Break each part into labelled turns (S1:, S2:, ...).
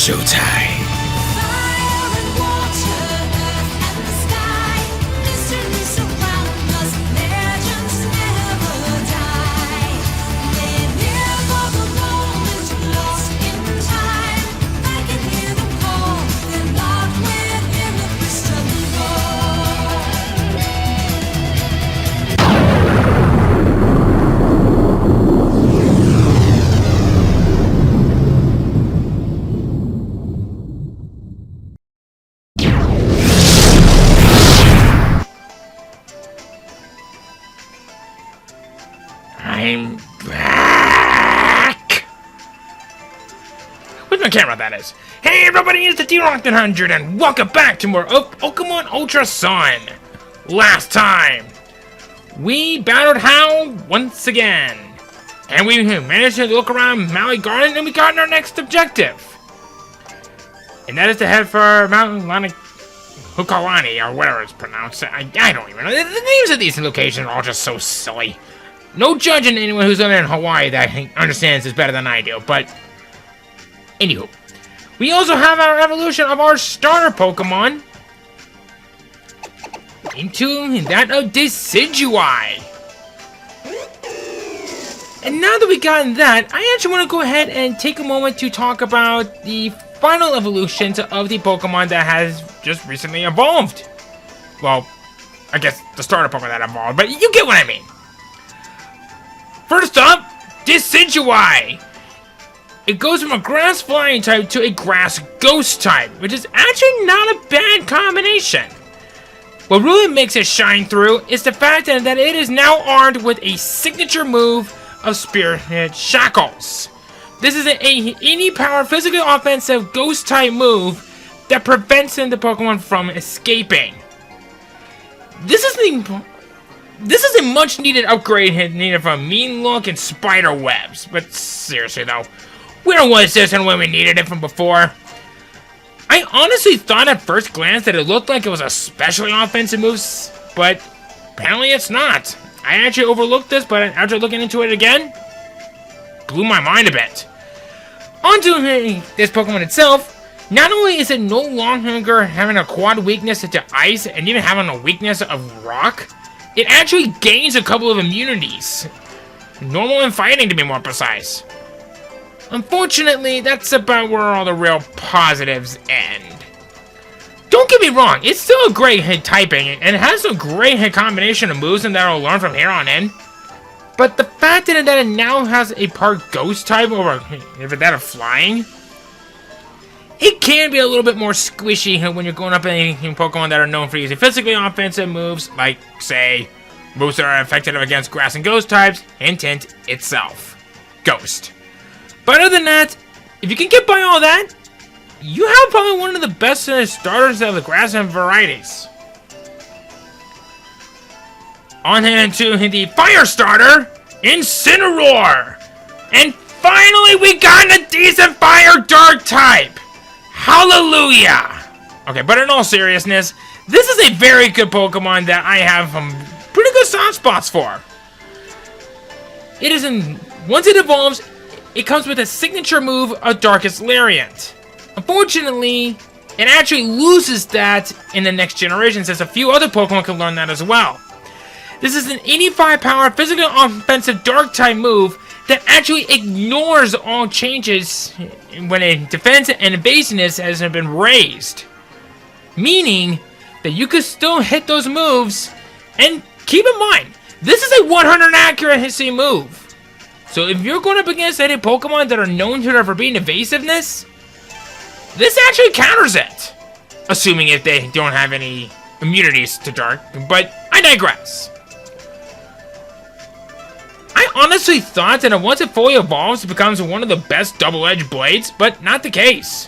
S1: showtime. I'm back! With my camera, that is. Hey everybody, it's the T-Rock100 and welcome back to more of Pokémon Ultra Sun. Last time, we battled Hal once again. And we managed to look around Malie Garden and we got our next objective. And that is to head for Mount Hukalani, or whatever it's pronounced. I don't even know. The names of these locations are all just so silly. No judging anyone who's living in Hawaii that understands this better than I do, but anywho. We also have our evolution of our starter Pokemon into that of Decidueye. And now that we've gotten that, I actually want to go ahead and take a moment to talk about the final evolutions of the Pokemon that has just recently evolved. Well, I guess the starter Pokemon that evolved, but you get what I mean. First up, Decidueye. It goes from a grass flying type to a grass ghost type, which is actually not a bad combination. What really makes it shine through is the fact that it is now armed with a signature move of Spirit Shackles. This is any power physical offensive ghost type move that prevents the Pokemon from escaping. This is a much needed upgrade needed from Mean Look and Spider Webs. But seriously though, where was this and when we needed it from before? I honestly thought at first glance that it looked like it was a specially offensive move, but apparently it's not. I actually overlooked this, but after looking into it again, blew my mind a bit. Onto this Pokemon itself, not only is it no longer having a quad weakness to ice and even having a weakness of rock, it actually gains a couple of immunities. Normal and fighting, to be more precise. Unfortunately, that's about where all the real positives end. Don't get me wrong, it's still a great hit typing, and it has a great hit combination of moves that I'll learn from here on in. But the fact that it now has a part ghost type over that of flying, it can be a little bit more squishy when you're going up against Pokemon that are known for using physically offensive moves, like, say, moves that are effective against grass and ghost types, hint hint, itself. Ghost. But other than that, if you can get by all that, you have probably one of the best starters of the grass and varieties. On into the fire starter, Incineroar! And finally we got a decent fire dark type! Hallelujah! Okay, but in all seriousness, this is a very good Pokemon that I have pretty good soft spots for. It is once it evolves, it comes with a signature move of Darkest Lariat. Unfortunately, it actually loses that in the next generation, since a few other Pokemon can learn that as well. This is an 85 power physical offensive dark type move that actually ignores all changes when a defense and evasiveness has been raised. Meaning that you could still hit those moves, and keep in mind, this is a 100 accuracy move. So if you're going up against any Pokemon that are known for being evasiveness, this actually counters it. Assuming if they don't have any immunities to dark, but I digress. I honestly thought that once it fully evolves, it becomes one of the best double-edged blades, but not the case.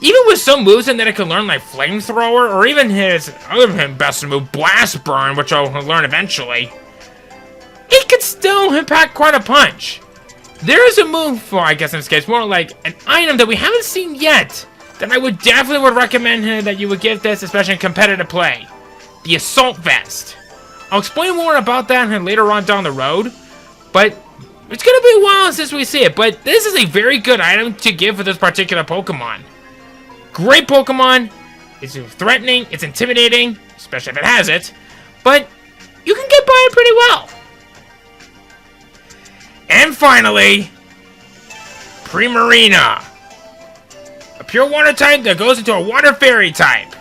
S1: Even with some moves in that it can learn, like Flamethrower, or even his other best move, Blast Burn, which I'll learn eventually, it could still impact quite a punch. There is a move, well, I guess in this case, more like an item that we haven't seen yet, that I would definitely recommend that you would give this, especially in competitive play. The Assault Vest. I'll explain more about that later on down the road, but It's gonna be a while since we see it, but this is a very good item to give for this particular Pokemon. Great Pokemon. It's threatening, it's intimidating, especially if it has it, but you can get by it pretty well. And finally, Primarina. A pure water type that goes into a water fairy type.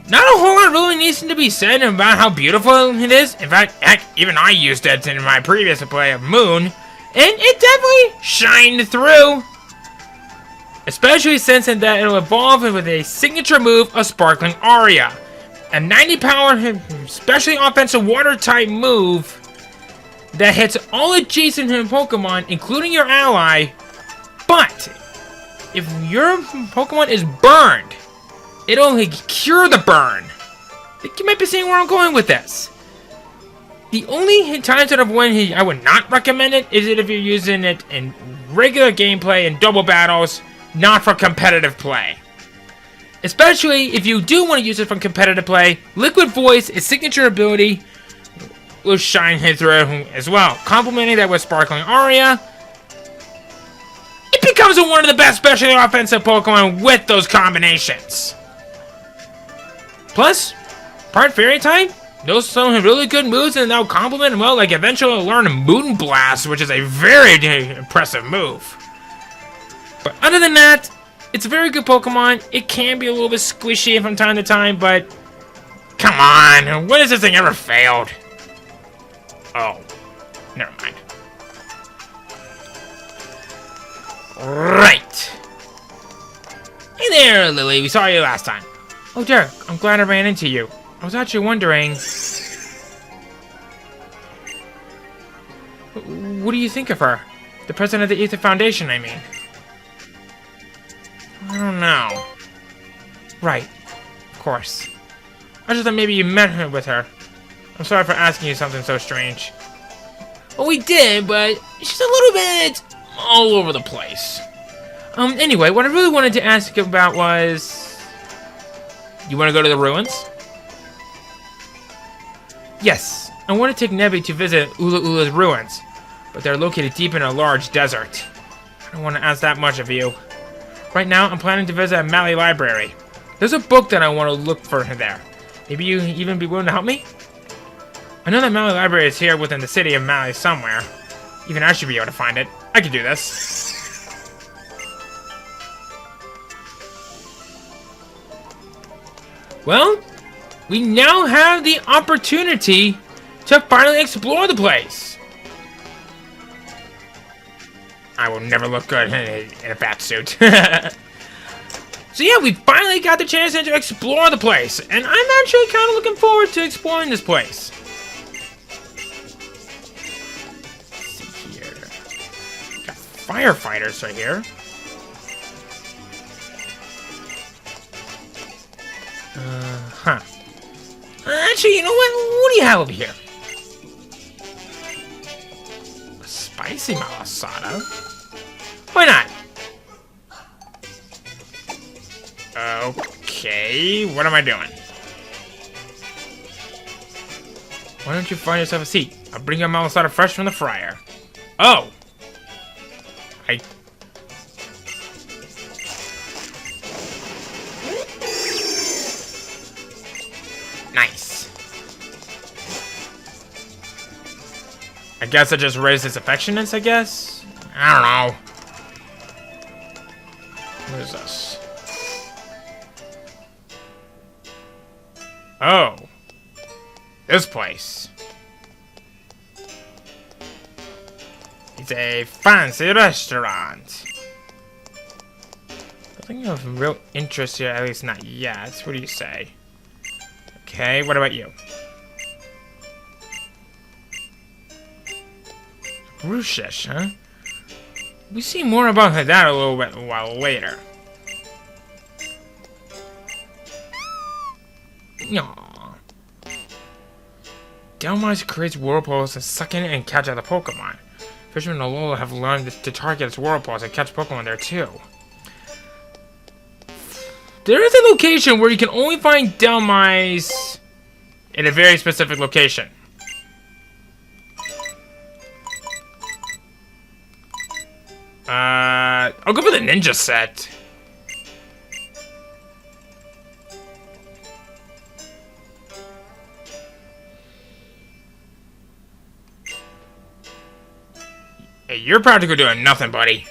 S1: Not a whole lot really needs to be said about how beautiful it is. In fact, heck, even I used it in my previous play of Moon, and it definitely shined through. Especially since that it'll evolve with a signature move of Sparkling Aria. A 90 power, especially offensive water type move that hits all adjacent Pokemon, including your ally. But if your Pokemon is burned, it'll cure the burn. You might be seeing where I'm going with this. The only times that when I would not recommend it is if you're using it in regular gameplay and double battles, not for competitive play. Especially if you do want to use it for competitive play, Liquid Voice, its signature ability, will shine through as well. Complementing that with Sparkling Aria, it becomes one of the best specially offensive Pokemon with those combinations. Plus, part Fairy type, those some really good moves and they'll complement well, like eventually learn Moon Blast, which is a very impressive move. But other than that, it's a very good Pokemon. It can be a little bit squishy from time to time, but come on, when has this thing ever failed? Oh, never mind. Right. Hey there, Lily. We saw you last time. Oh, Derek, I'm glad I ran into you. I was actually wondering... What do you think of her? The president of the Ether Foundation, I mean. I don't know. Right. Of course. I just thought maybe you met her with her. I'm sorry for asking you something so strange. Well, we did, but she's a little bit all over the place. Anyway, what I really wanted to ask you about was... You want to go to the ruins? Yes. I want to take Nebby to visit Ula's ruins, but they're located deep in a large desert. I don't want to ask that much of you. Right now, I'm planning to visit a Malie library. There's a book that I want to look for there. Maybe you even be willing to help me? I know that Malie library is here within the city of Malie somewhere. Even I should be able to find it. I can do this. Well, we now have the opportunity to finally explore the place. I will never look good in a fat suit. So yeah, we finally got the chance to explore the place, and I'm actually kind of looking forward to exploring this place. Let's see here. Got firefighters right here. Actually, you know what? What do you have over here? A spicy malasada? Why not? Okay, what am I doing? Why don't you find yourself a seat? I'll bring your malasada fresh from the fryer. Oh! Nice. I guess I just raised its affectionates, I guess? I don't know. What is this? Oh. This place. It's a fancy restaurant. Nothing of real interest here, at least not yet. What do you say? Okay, what about you? Rushish, huh? We see more about that a little bit while later. Aww. Devours creates whirlpools to suck in and catch other Pokemon. Fishermen in Alola have learned to target its whirlpools and catch Pokemon there too. There is a location where you can only find Devours in a very specific location. I'll go for the ninja set. Hey, you're practically doing nothing, buddy.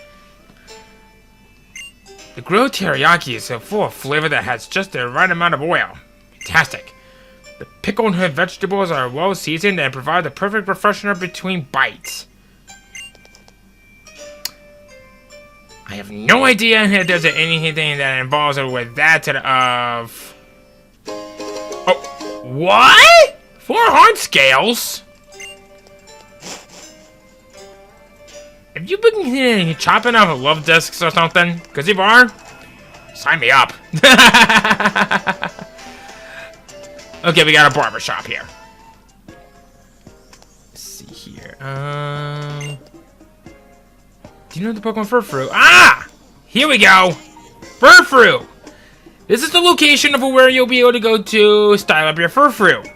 S1: The grilled teriyaki is so full of flavor that has just the right amount of oil. Fantastic. The pickled vegetables are well seasoned and provide the perfect refreshener between bites. I have no idea if there's anything that involves it with that of... Oh, what? 4 heart scales? Have you been chopping off love discs or something? Because if you are, sign me up. Okay, we got a barber shop here. Let's see here. Do you know the Pokemon Furfru? Ah! Here we go! Furfru! This is the location of where you'll be able to go to style up your Furfru.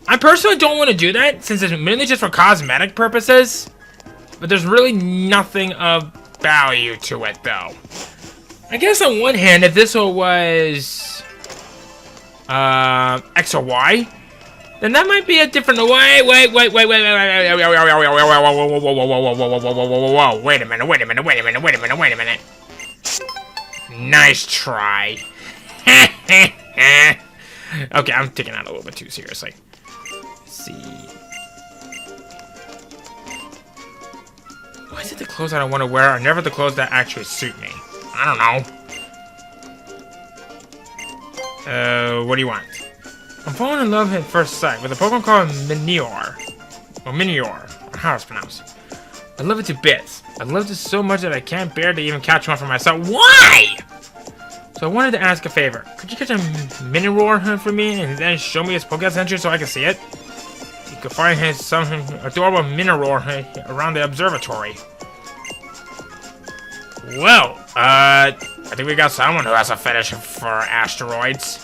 S1: I personally don't want to do that, since it's mainly just for cosmetic purposes. But there's really nothing of value to it, though. I guess on one hand, if this was... X or Y, then that might be a different... Wait a minute. Nice try. Okay, I'm taking that a little bit too seriously. Let's see. Why is it the clothes that I want to wear are never the clothes that actually suit me? I don't know. What do you want? I'm falling in love at first sight with a Pokemon called Minior. Or Minior, or how it's pronounced. I love it to bits. I love it so much that I can't bear to even catch one for myself. Why? So I wanted to ask a favor. Could you catch a Minior for me and then show me his Pokédex entry so I can see it? You could find some adorable Minior around the observatory. Well, I think we got someone who has a fetish for asteroids.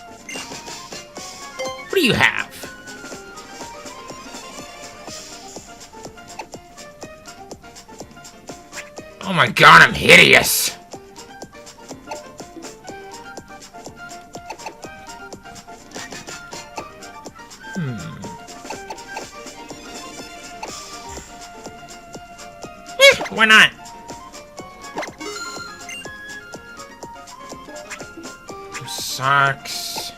S1: What do you have? Oh my god, I'm hideous! Why not? Socks. I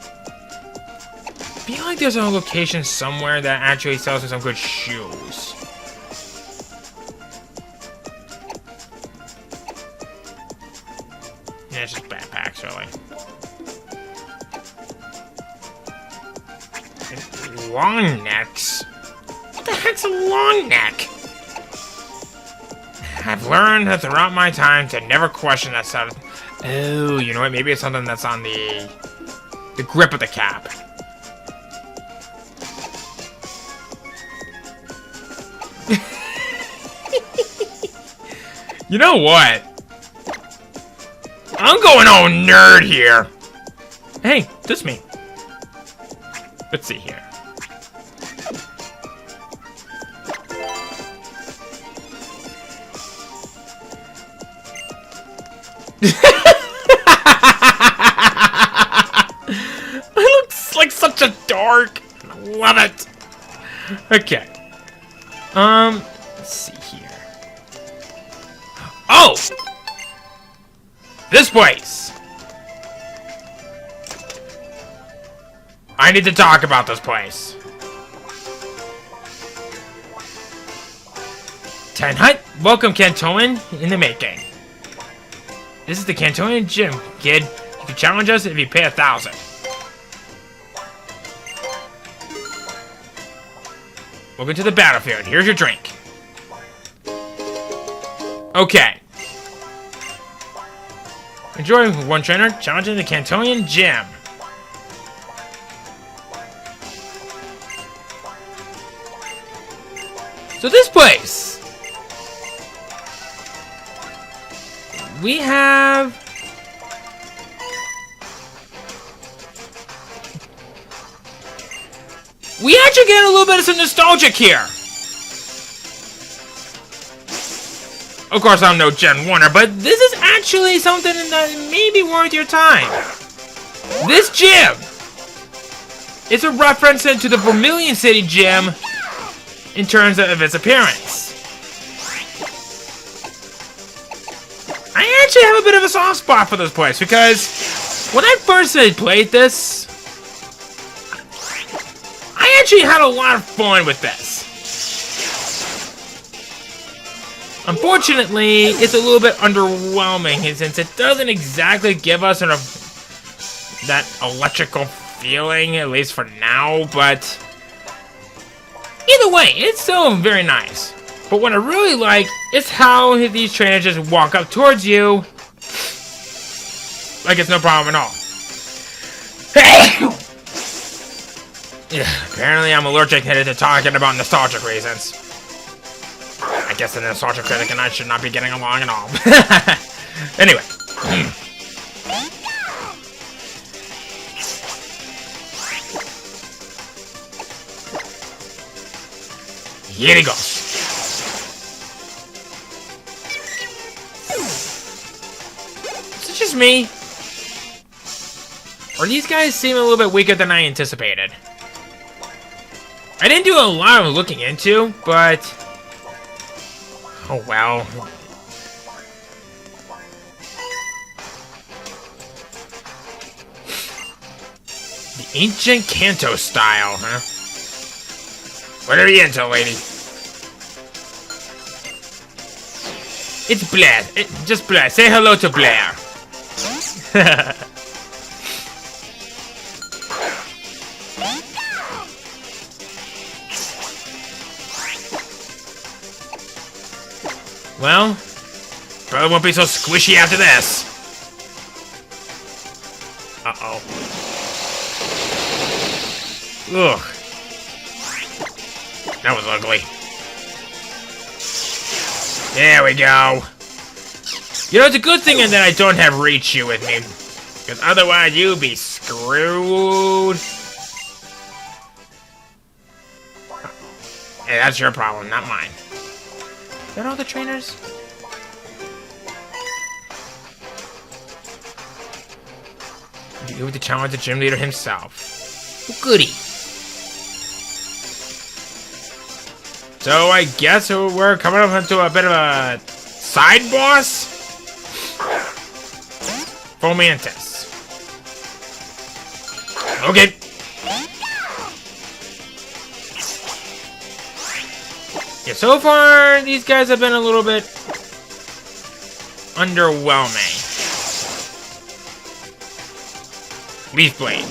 S1: feel like there's a location somewhere that actually sells me some good shoes. Yeah, it's just backpacks, really. And long necks? What the heck's a long neck? I've learned that throughout my time to never question that sort of... Oh, you know what? Maybe it's something that's on the grip of the cap. You know what? I'm going all nerd here. Hey, this is me. Let's see here. It looks like such a dork. I love it. Okay. Let's see here. Oh! This place! I need to talk about this place. Ten Hut, welcome Cantoan in the making. This is the Cantonian gym, kid. You can challenge us if you pay 1,000. Welcome to the battlefield. Here's your drink. Okay. Enjoy one trainer challenging the Cantonian gym. So this place. We have... We actually get a little bit of some nostalgic here. Of course, I'm no Gen 1er, but this is actually something that may be worth your time. This gym is a reference to the Vermilion City gym in terms of its appearance. I actually have a bit of a soft spot for this place because when I first played this, I actually had a lot of fun with this. Unfortunately, it's a little bit underwhelming since it doesn't exactly give us that electrical feeling, at least for now, but either way, it's still very nice. But what I really like is how these trainers just walk up towards you like it's no problem at all. Yeah, apparently I'm allergic to talking about nostalgic reasons. I guess the nostalgia critic and I should not be getting along at all. Anyway. Here he goes. Is it just me? Or these guys seem a little bit weaker than I anticipated? I didn't do a lot of looking into, but oh well. The ancient Kanto style, huh? What are you into, lady? It's Blair. Just Blair. Say hello to Blair. Well, probably won't be so squishy after this. Uh-oh. Ugh. That was ugly. There we go. You know, it's a good thing that I don't have Richu with me, because otherwise you'd be screwed. Hey, that's your problem, not mine. Is that all the trainers? You have to challenge the gym leader himself. Oh, goody. So I guess we're coming up into a bit of a side boss? Fomantis. Okay. Yeah, so far, these guys have been a little bit underwhelming. Leaf Blade.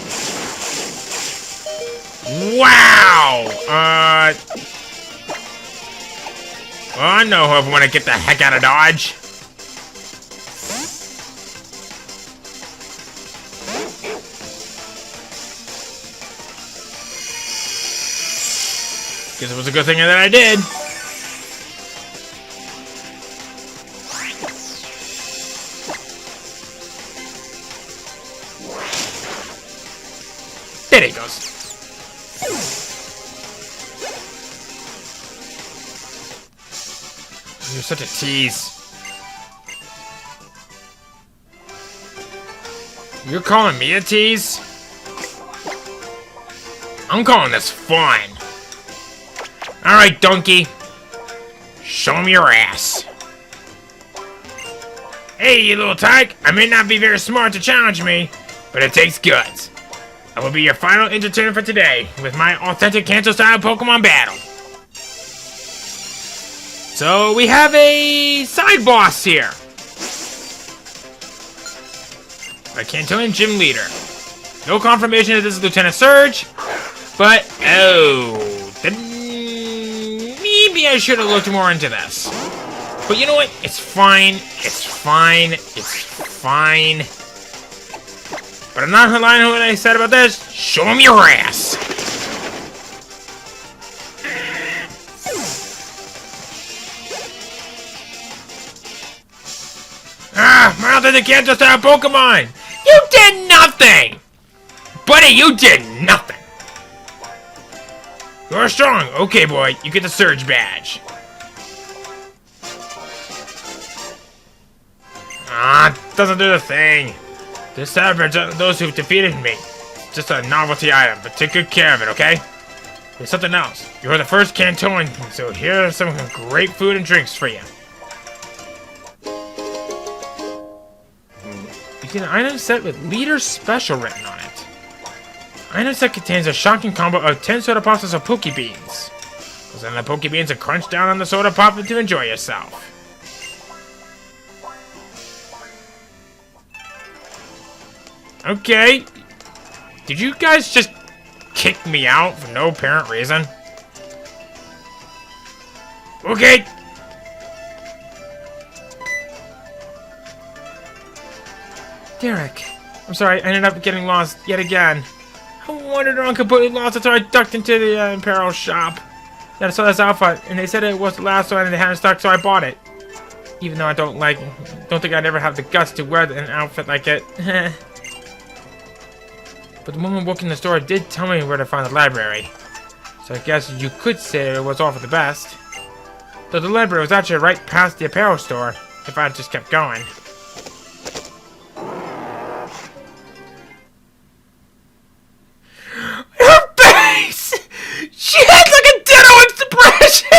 S1: Wow! Well, I know who I want to get the heck out of Dodge. Guess it was a good thing that I did. There he goes. You're such a tease. You're calling me a tease? I'm calling this fun. Alright, donkey. Show him your ass. Hey, you little tyke. I may not be very smart to challenge me, but it takes guts. I will be your final entertainer for today with my authentic Kanto-style Pokemon battle. So we have a side boss here. A Kantoan gym leader. No confirmation that this is Lieutenant Surge, but then maybe I should have looked more into this. But you know what? It's fine. It's fine. It's fine. But I'm not lying on what I said about this. Show him your ass. Ah, my authentic Kanto-style Pokemon. You did nothing. Buddy, you did nothing. You're strong. Okay, boy. You get the Surge badge. doesn't do the thing. This tab represents those who've defeated me. It's just a novelty item, but take good care of it, okay? There's something else. You're the first Kantoan, so here are some great food and drinks for you. You get an item set with Leader Special written on it. Item set contains a shocking combo of 10 soda pops and some Poke Beans. Send the Poke Beans and crunch down on the soda pop to enjoy yourself. Okay. Did you guys just kick me out for no apparent reason? Okay. Derek. I'm sorry, I ended up getting lost yet again. I wandered around completely lost until I ducked into the Imperial shop. Then I saw this outfit, and they said it was the last one and they hadn't stock, so I bought it. Even though I don't think I'd ever have the guts to wear an outfit like it. But the woman working the store did tell me where to find the library. So I guess you could say it was all for the best. Though the library was actually right past the apparel store, if I had just kept going. Her face! She has like a ditto expression!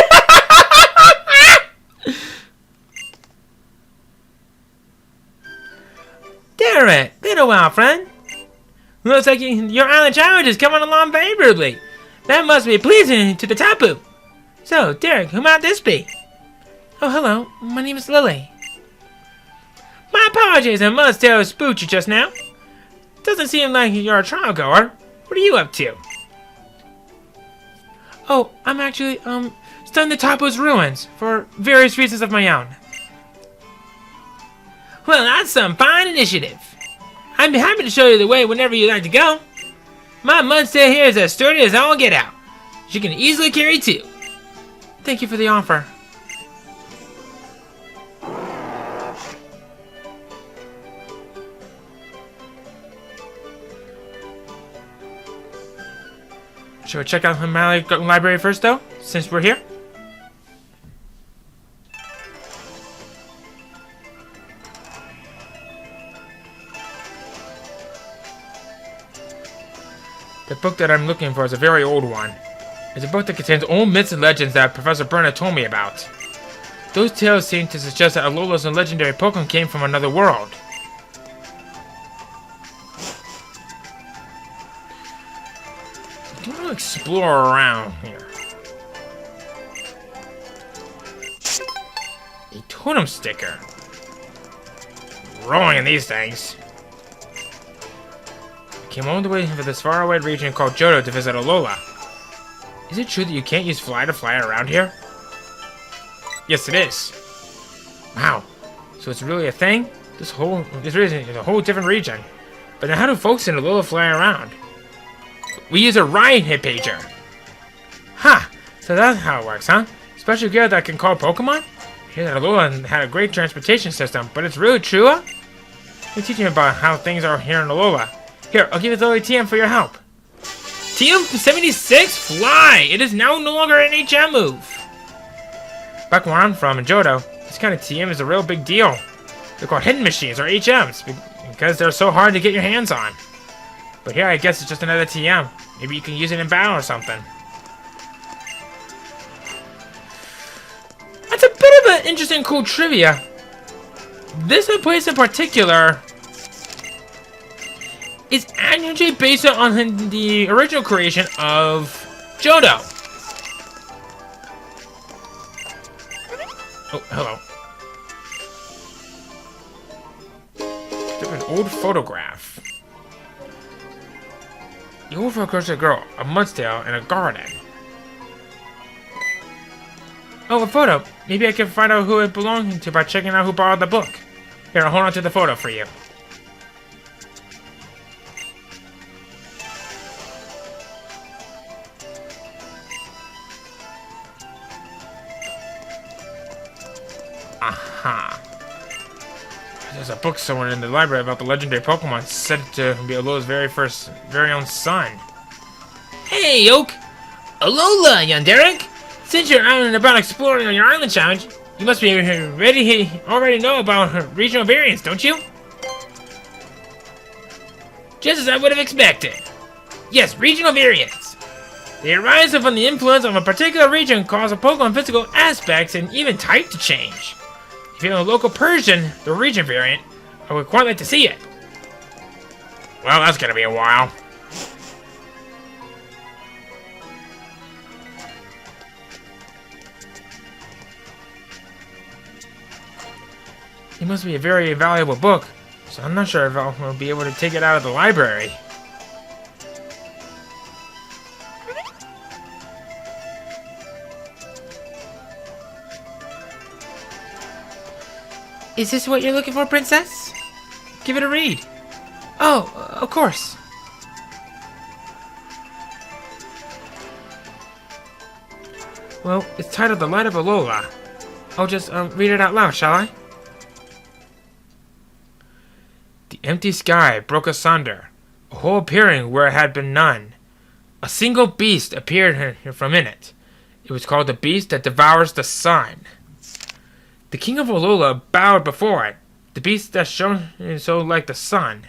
S1: Derek, been a while, friend. Looks like your island challenge is coming along favorably. That must be pleasing to the Tapu. So, Derek, who might this be? Oh, hello. My name is Lily. My apologies, I must have spooked you just now. Doesn't seem like you're a trial goer. What are you up to? Oh, I'm actually, studying the Tapu's ruins for various reasons of my own. Well, that's some fine initiative. I'd be happy to show you the way whenever you'd like to go. My mudstail here is as sturdy as all get out. She can easily carry two. Thank you for the offer. Should we check out the Malie library first, though, since we're here? The book that I'm looking for is a very old one. It's a book that contains old myths and legends that Professor Burnett told me about. Those tales seem to suggest that Alola's and legendary Pokemon came from another world. I want to explore around here. A totem sticker. Rolling in these things. Came all the way to this faraway region called Johto to visit Alola. Is it true that you can't use Fly to fly around here? Yes, it is. Wow. So it's really a thing? This region is a whole different region. But now how do folks in Alola fly around? We use a ride hit pager. Ha! So that's how it works, huh? Special gear that can call Pokemon? I hear that Alola had a great transportation system, but it's really true, huh? Let me teach you about how things are here in Alola. Here, I'll give it to TM for your help. Tm76 Fly! It is now no longer an HM move. Back where I'm from, in Johto, this kind of TM is a real big deal. They're called hidden machines, or HMs, because they're so hard to get your hands on. But here, I guess it's just another TM. Maybe you can use it in battle or something. That's a bit of an interesting, cool trivia. This place in particular is actually based on the original creation of Johto. Oh, hello. There's an old photograph. The old photograph shows a girl, a mudstail, in a garden. Oh, a photo. Maybe I can find out who it belonged to by checking out who borrowed the book. Here, I'll hold on to the photo for you. Aha. There's a book somewhere in the library about the legendary Pokemon said to be Alola's very own son. Hey, Oak! Alola, young Derek! Since you're out and about exploring on your island challenge, you must be already know about regional variants, don't you? just as I would have expected. Yes, regional variants. They arise from the influence of a particular region, cause a Pokemon physical aspects and even type to change. If you're a local Persian, the region variant, I would quite like to see it. Well, that's gonna be a while. It must be a very valuable book, so I'm not sure if I'll be able to take it out of the library. Is this what you're looking for, Princess? Give it a read. Oh, of course. Well, it's titled The Light of Alola. I'll just read it out loud, shall I? The empty sky broke asunder, a hole appearing where it had been none. A single beast appeared from in it. It was called the beast that devours the sun. The king of Alola bowed before it, the beast that shone so like the sun.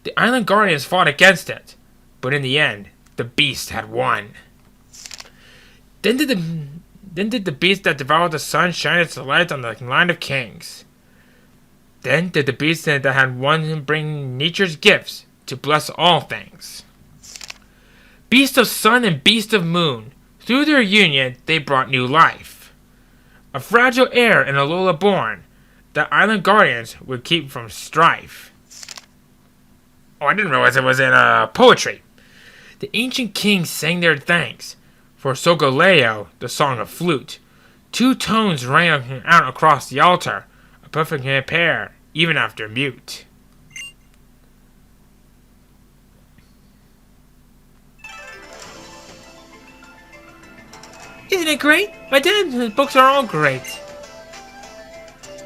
S1: The island guardians fought against it, but in the end, the beast had won. Then did the beast that devoured the sun shine its light on the line of kings. Then did the beast that had won bring nature's gifts to bless all things. Beast of sun and beast of moon, through their union they brought new life. A fragile heir in Alola born, the island guardians would keep from strife. Oh, I didn't realize it was in poetry. The ancient kings sang their thanks for Solgaleo, the song of flute. Two tones rang out across the altar, a perfect pair, even after mute. Isn't it great? My dad's books are all great.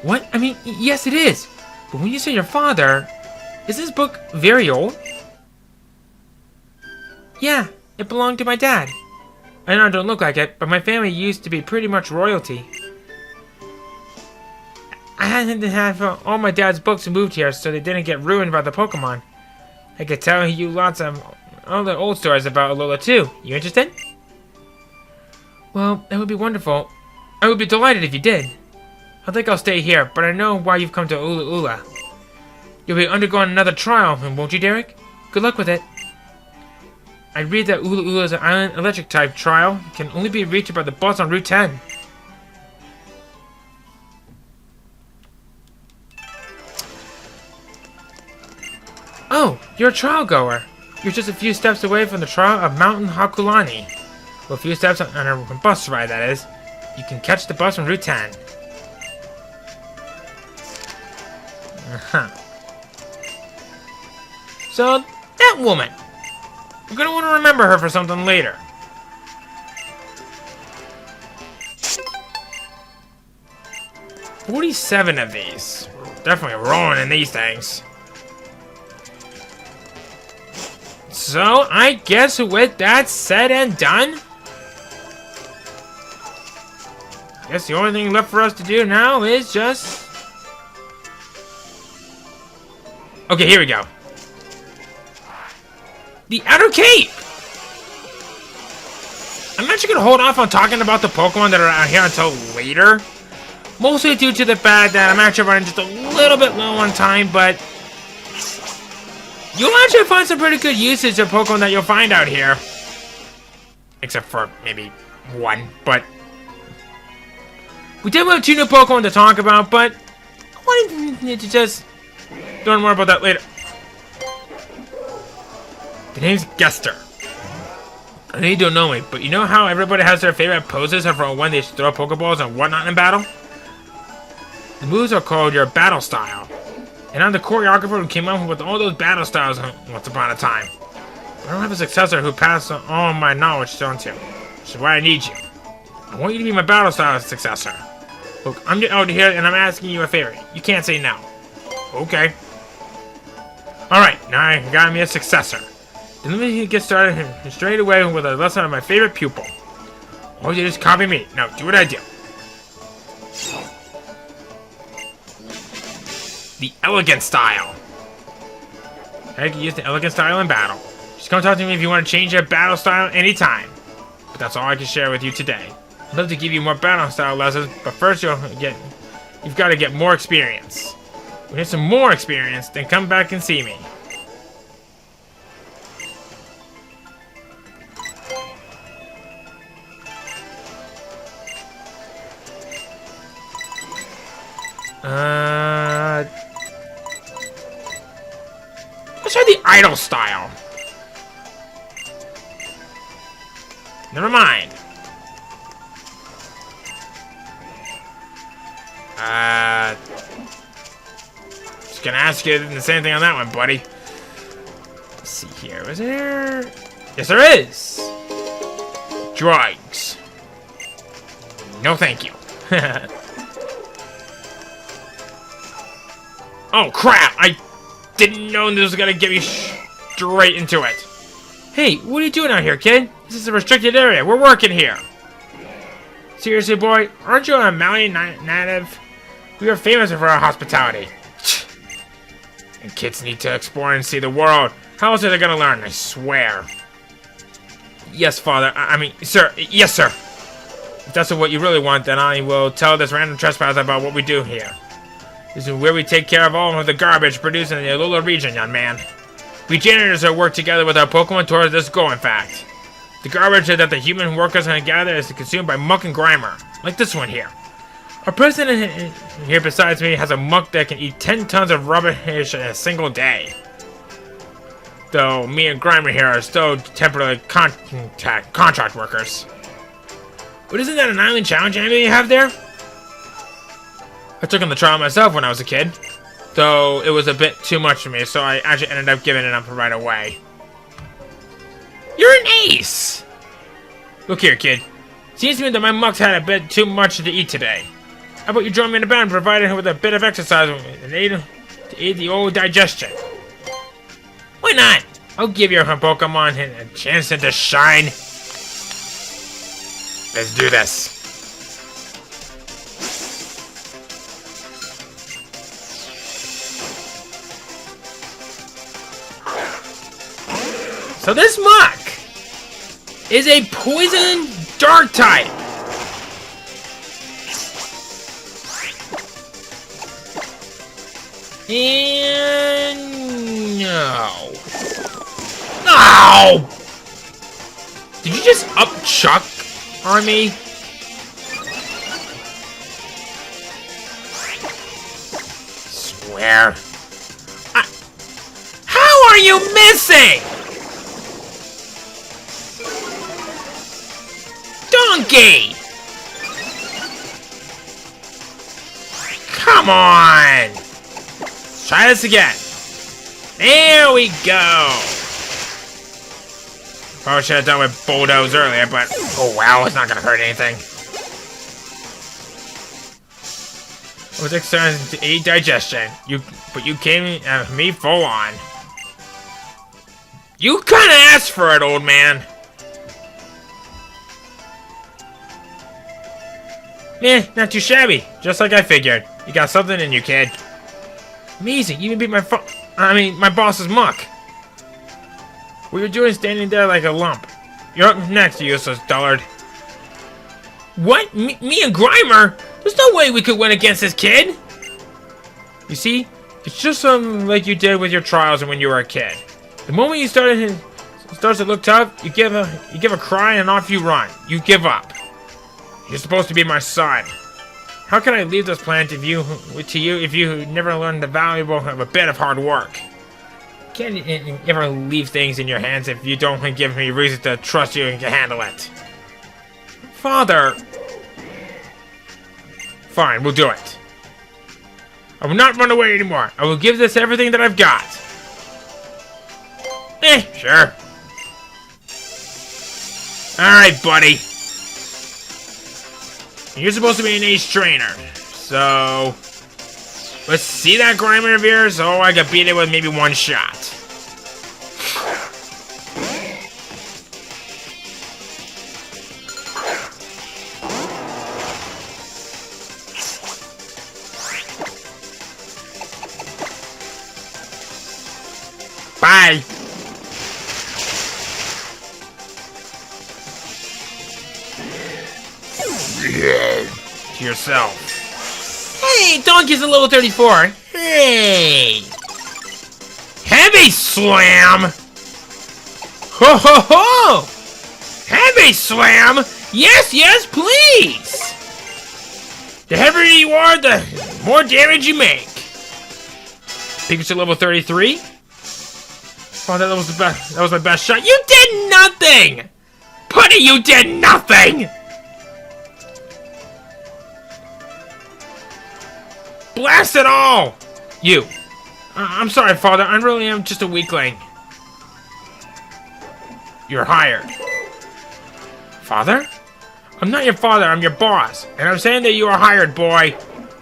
S1: What? I mean, yes it is. But when you say your father, is this book very old? Yeah, it belonged to my dad. I know I don't look like it, but my family used to be pretty much royalty. I had to have all my dad's books moved here so they didn't get ruined by the Pokémon. I could tell you lots of other old stories about Alola too. You interested? Well, that would be wonderful. I would be delighted if you did. I think I'll stay here, but I know why you've come to Ula. You'll be undergoing another trial, won't you, Derek? Good luck with it. I read that Ula's island electric type trial can only be reached by the bus on Route 10. Oh, you're a trial goer. You're just a few steps away from the trial of Mountain Hakulani. Well, a few steps on a bus ride, that is. You can catch the bus on Route 10. So, that woman. We're gonna want to remember her for something later. $47 of these. Definitely rolling in these things. So, I guess with that said and done, I guess the only thing left for us to do now is just... Okay, here we go. The Outer Cape! I'm actually going to hold off on talking about the Pokemon that are out here until later. Mostly due to the fact that I'm actually running just a little bit low on time, but... You'll actually find some pretty good usage of Pokemon that you'll find out here. Except for maybe one, but... We did have 2 new Pokemon to talk about, but... I wanted to just... learn more about that later. The name's Gester. I know you don't know me, but you know how everybody has their favorite poses for when they throw Pokeballs and whatnot in battle? The moves are called your battle style. And I'm the choreographer who came up with all those battle styles once upon a time. I don't have a successor who passed all my knowledge on to, which is why I need you. I want you to be my battle style successor. Look, I'm out here and I'm asking you a favor. You can't say no. Okay. Alright, now I got me a successor. Then let me get started straight away with a lesson on my favorite pupil. Or you just copy me. Now, do what I do. The elegant style. I can use the elegant style in battle. Just come talk to me if you want to change your battle style anytime. But that's all I can share with you today. I'd love to give you more battle style lessons, but first you've got to get more experience. When you have some more experience, then come back and see me. Let's try the idle style. Never mind. Just gonna ask you the same thing on that one, buddy. Let's see here. Is there? Yes, there is. Drugs. No, thank you. Oh crap! I didn't know this was gonna get me straight into it. Hey, what are you doing out here, kid? This is a restricted area. We're working here. Seriously, boy? Aren't you a Malie native? We are famous for our hospitality. And kids need to explore and see the world. How else are they gonna learn? I swear. Yes, father. I mean, sir. Yes, sir. If that's what you really want, then I will tell this random trespasser about what we do here. This is where we take care of all of the garbage produced in the Alola region, young man. We janitors are work together with our Pokemon towards this goal, in fact. The garbage that the human workers gather is consumed by Muck and Grimer, like this one here. Our president here besides me has a Muck that can eat 10 tons of rubbish in a single day. Though me and Grimer here are still temporarily contract workers. But isn't that an island challenge you have there? I took on the trial myself when I was a kid, though it was a bit too much for me, so I actually ended up giving it up right away. You're an ace! Look here, kid. Seems to me that my Muck's had a bit too much to eat today. How about you join me in the band and provide him with a bit of exercise and aid the old digestion? Why not? I'll give your Pokemon a chance to shine. Let's do this. So this Muck is a poison dark type. And no. No! Did you just up Chuck on me? Swear. How are you missing? Donkey! Come on! Let's try this again. There we go. Probably should have done with Bulldoze earlier, but oh well, it's not gonna hurt anything. With external to aid digestion, but you came at me full on. You kinda asked for it, old man. Meh, not too shabby. Just like I figured. You got something in you, kid. Amazing, you even beat my boss's Muck. What you're doing standing there like a lump. You're up next, you useless dullard. What? Me and Grimer? There's no way we could win against this kid. You see, it's just something like you did with your trials when you were a kid. The moment you starts to look tough, you give a cry and off you run. You give up. You're supposed to be my son. How can I leave this planet to you if you never learned the value of a bit of hard work? Can't ever leave things in your hands if you don't give me reason to trust you and can handle it. Father. Fine, we'll do it. I will not run away anymore. I will give this everything that I've got. Sure. Alright, buddy. You're supposed to be an ace trainer, so let's see that Grimer of yours. Oh, I could beat it with maybe one shot. Bye. To yourself. Hey, Donkey's a level 34. Hey. Heavy Slam. Ho ho ho. Heavy Slam. Yes, yes, please. The heavier you are, the more damage you make. Pikachu level 33. Oh, that was the best. That was my best shot. You did nothing. Putty, you did nothing. Blast it all! You. I'm sorry, Father. I really am just a weakling. You're hired. Father? I'm not your father. I'm your boss. And I'm saying that you are hired, boy.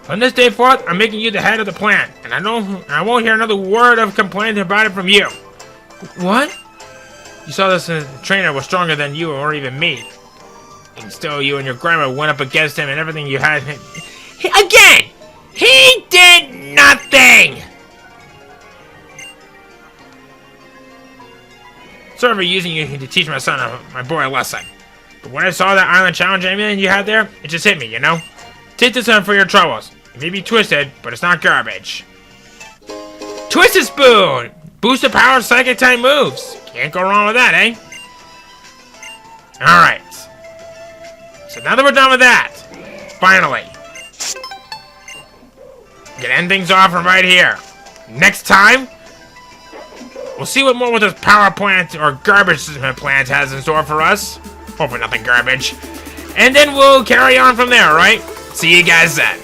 S1: On this day forth, I'm making you the head of the plant. And I won't hear another word of complaint about it from you. What? You saw this trainer was stronger than you or even me. And still, you and your grandma went up against him and everything you had. Again! He did nothing! Sorry for using you to teach my boy a lesson. But when I saw that island challenge amulet you had there, it just hit me, you know? Take this one for your troubles. It may be twisted, but it's not garbage. Twisted Spoon! Boost the power of psychic type moves. Can't go wrong with that, eh? Alright. So now that we're done with that, finally. Gonna end things off from right here. Next time, we'll see what more with this power plant or garbage plant has in store for us. Hopefully nothing garbage. And then we'll carry on from there, right? See you guys then.